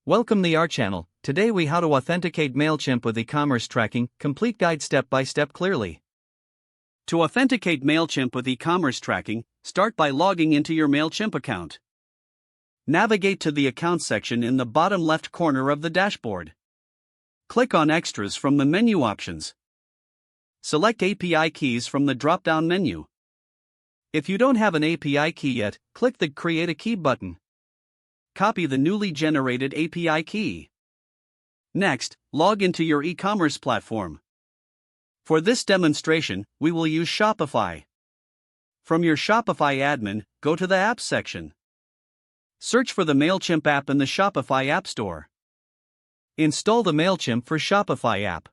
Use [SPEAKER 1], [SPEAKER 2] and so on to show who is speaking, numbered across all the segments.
[SPEAKER 1] Welcome to our channel. Today we how to authenticate Mailchimp with e-commerce tracking, complete guide step by step clearly. To authenticate Mailchimp with e-commerce tracking, start by logging into your Mailchimp account. Navigate to the account section in the bottom left corner of the dashboard. Click on Extras from the menu options. Select API keys from the drop-down menu. If you don't have an API key yet, click the Create a Key button. Copy the newly generated API key. Next, log into your e-commerce platform. For this demonstration, we will use Shopify. From your Shopify admin, go to the Apps section. Search for the Mailchimp app in the Shopify App Store. Install the Mailchimp for Shopify app.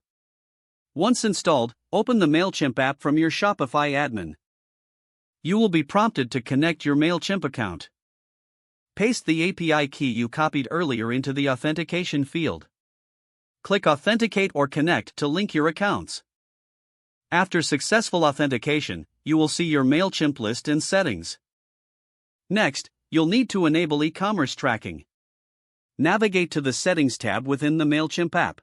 [SPEAKER 1] Once installed, open the Mailchimp app from your Shopify admin. You will be prompted to connect your Mailchimp account. Paste the API key you copied earlier into the authentication field. Click Authenticate or Connect to link your accounts. After successful authentication, you will see your Mailchimp list and settings. Next, you'll need to enable e-commerce tracking. Navigate to the Settings tab within the Mailchimp app.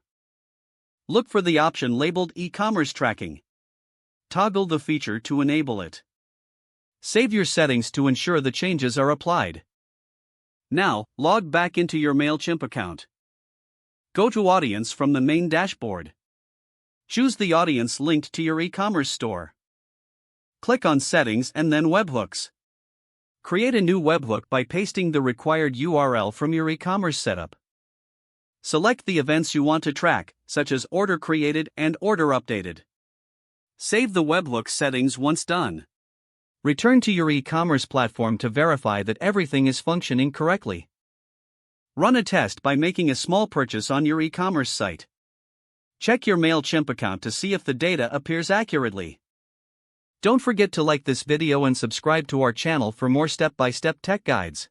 [SPEAKER 1] Look for the option labeled E-commerce Tracking. Toggle the feature to enable it. Save your settings to ensure the changes are applied. Now, log back into your Mailchimp account. Go to Audience from the main dashboard. Choose the audience linked to your e-commerce store. Click on Settings and then Webhooks. Create a new webhook by pasting the required URL from your e-commerce setup. Select the events you want to track, such as order created and order updated. Save the webhook settings once done. Return to your e-commerce platform to verify that everything is functioning correctly. Run a test by making a small purchase on your e-commerce site. Check your Mailchimp account to see if the data appears accurately. Don't forget to like this video and subscribe to our channel for more step-by-step tech guides.